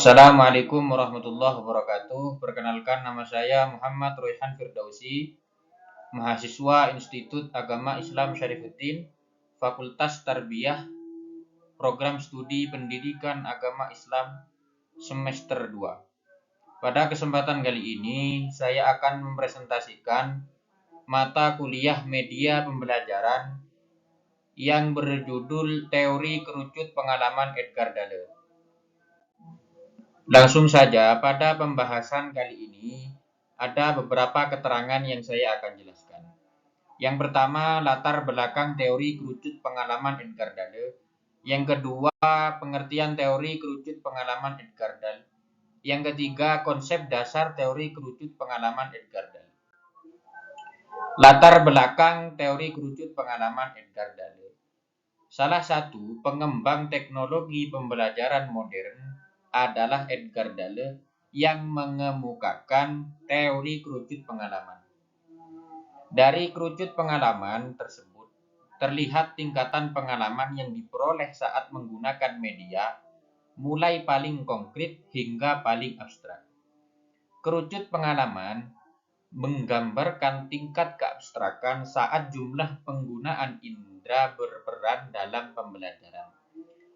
Assalamualaikum warahmatullahi wabarakatuh. Perkenalkan, nama saya Muhammad Royhan Firdausi, mahasiswa Institut Agama Islam Syarifuddin, Fakultas Tarbiyah, Program Studi Pendidikan Agama Islam semester 2. Pada kesempatan kali ini, saya akan mempresentasikan mata kuliah media pembelajaran yang berjudul Teori Kerucut Pengalaman Edgar Dale. Langsung saja, pada pembahasan kali ini ada beberapa keterangan yang saya akan jelaskan. Yang pertama, latar belakang teori kerucut pengalaman Edgar Dale. Yang kedua, pengertian teori kerucut pengalaman Edgar Dale. Yang ketiga, konsep dasar teori kerucut pengalaman Edgar Dale. Latar belakang teori kerucut pengalaman Edgar Dale. Salah satu pengembang teknologi pembelajaran modern adalah Edgar Dale yang mengemukakan teori kerucut pengalaman. Dari kerucut pengalaman tersebut, terlihat tingkatan pengalaman yang diperoleh saat menggunakan media, mulai paling konkret hingga paling abstrak. Kerucut pengalaman menggambarkan tingkat keabstrakan saat jumlah penggunaan indera berperan dalam pembelajaran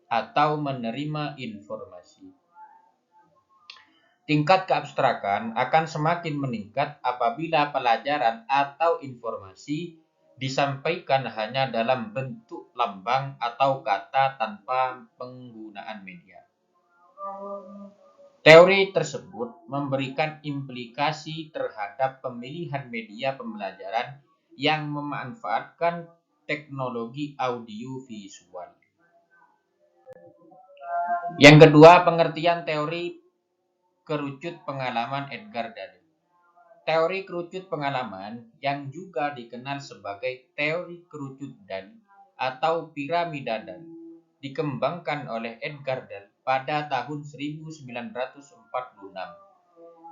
atau menerima informasi. Tingkat keabstrakan akan semakin meningkat apabila pelajaran atau informasi disampaikan hanya dalam bentuk lambang atau kata tanpa penggunaan media. Teori tersebut memberikan implikasi terhadap pemilihan media pembelajaran yang memanfaatkan teknologi audiovisual. Yang kedua, pengertian teori kerucut pengalaman Edgar Dale. Teori kerucut pengalaman yang juga dikenal sebagai teori kerucut Dale atau piramida Dale dikembangkan oleh Edgar Dale pada tahun 1946.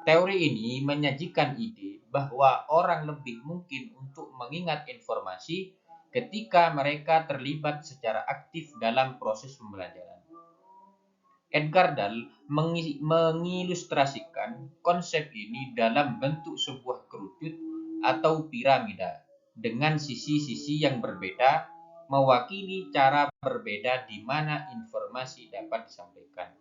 Teori ini menyajikan ide bahwa orang lebih mungkin untuk mengingat informasi ketika mereka terlibat secara aktif dalam proses pembelajaran. Edgar Dale mengilustrasikan konsep ini dalam bentuk sebuah kerucut atau piramida dengan sisi-sisi yang berbeda, mewakili cara berbeda di mana informasi dapat disampaikan.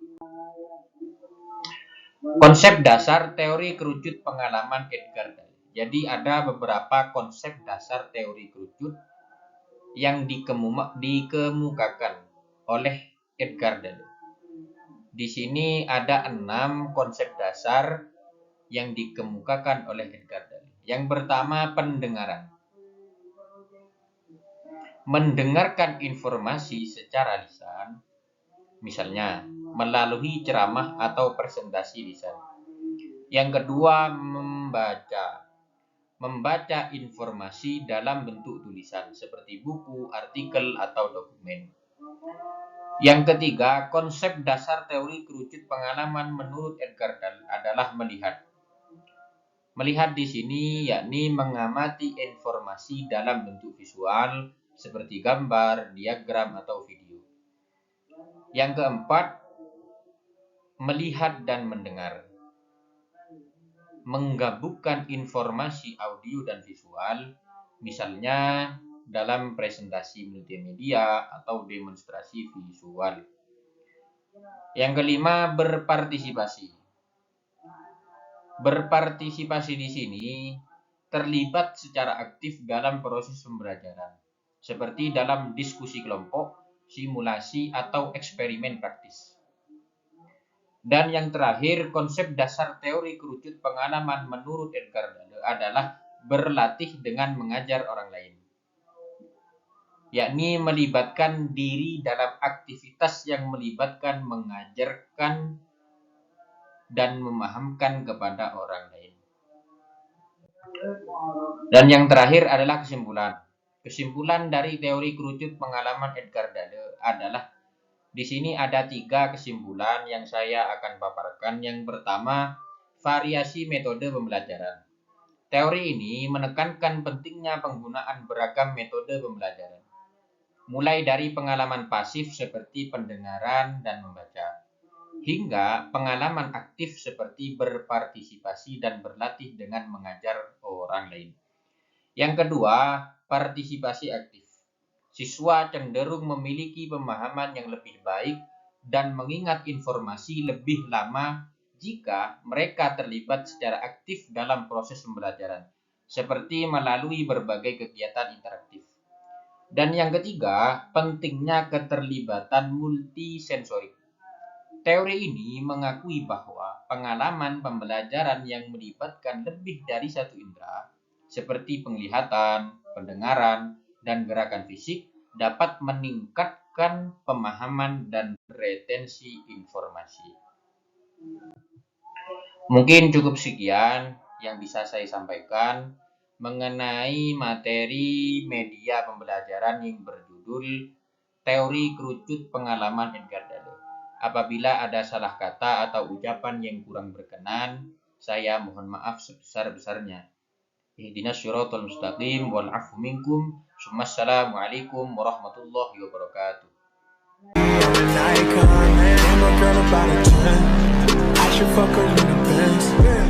Konsep dasar teori kerucut pengalaman Edgar Dale. Jadi ada beberapa konsep dasar teori kerucut yang dikemukakan oleh Edgar Dale. Di sini ada 6 konsep dasar yang dikemukakan oleh Edgar Dale. Yang pertama, pendengaran. Mendengarkan informasi secara lisan, misalnya melalui ceramah atau presentasi lisan. Yang kedua, membaca informasi dalam bentuk tulisan seperti buku, artikel, atau dokumen. Yang ketiga, konsep dasar teori kerucut pengalaman menurut Edgar Dale adalah melihat. Melihat di sini yakni mengamati informasi dalam bentuk visual seperti gambar, diagram, atau video. Yang keempat, melihat dan mendengar. Menggabungkan informasi audio dan visual, misalnya dalam presentasi multimedia atau demonstrasi visual. Yang kelima, berpartisipasi. Berpartisipasi di sini terlibat secara aktif dalam proses pembelajaran, seperti dalam diskusi kelompok, simulasi, atau eksperimen praktis. Dan yang terakhir, konsep dasar teori kerucut pengalaman menurut Edgar Dale adalah berlatih dengan mengajar orang lain, yakni melibatkan diri dalam aktivitas yang melibatkan mengajarkan dan memahamkan kepada orang lain. Dan yang terakhir adalah kesimpulan. Kesimpulan dari teori kerucut pengalaman Edgar Dale adalah di sini ada 3 kesimpulan yang saya akan paparkan. Yang pertama, variasi metode pembelajaran. Teori ini menekankan pentingnya penggunaan beragam metode pembelajaran, mulai dari pengalaman pasif seperti pendengaran dan membaca, hingga pengalaman aktif seperti berpartisipasi dan berlatih dengan mengajar orang lain. Yang kedua, partisipasi aktif. Siswa cenderung memiliki pemahaman yang lebih baik dan mengingat informasi lebih lama jika mereka terlibat secara aktif dalam proses pembelajaran, seperti melalui berbagai kegiatan interaktif. Dan yang ketiga, pentingnya keterlibatan multisensorik. Teori ini mengakui bahwa pengalaman pembelajaran yang melibatkan lebih dari satu indera, seperti penglihatan, pendengaran, dan gerakan fisik, dapat meningkatkan pemahaman dan retensi informasi. Mungkin cukup sekian yang bisa saya sampaikan mengenai materi media pembelajaran yang berjudul Teori Kerucut Pengalaman Edgar Dale. Apabila ada salah kata atau ucapan yang kurang berkenan, saya mohon maaf sebesar-besarnya. Ihdinas syiratal mustaqim wal afu minkum. Assalamualaikum warahmatullahi wabarakatuh. I should fuck her in the Benz.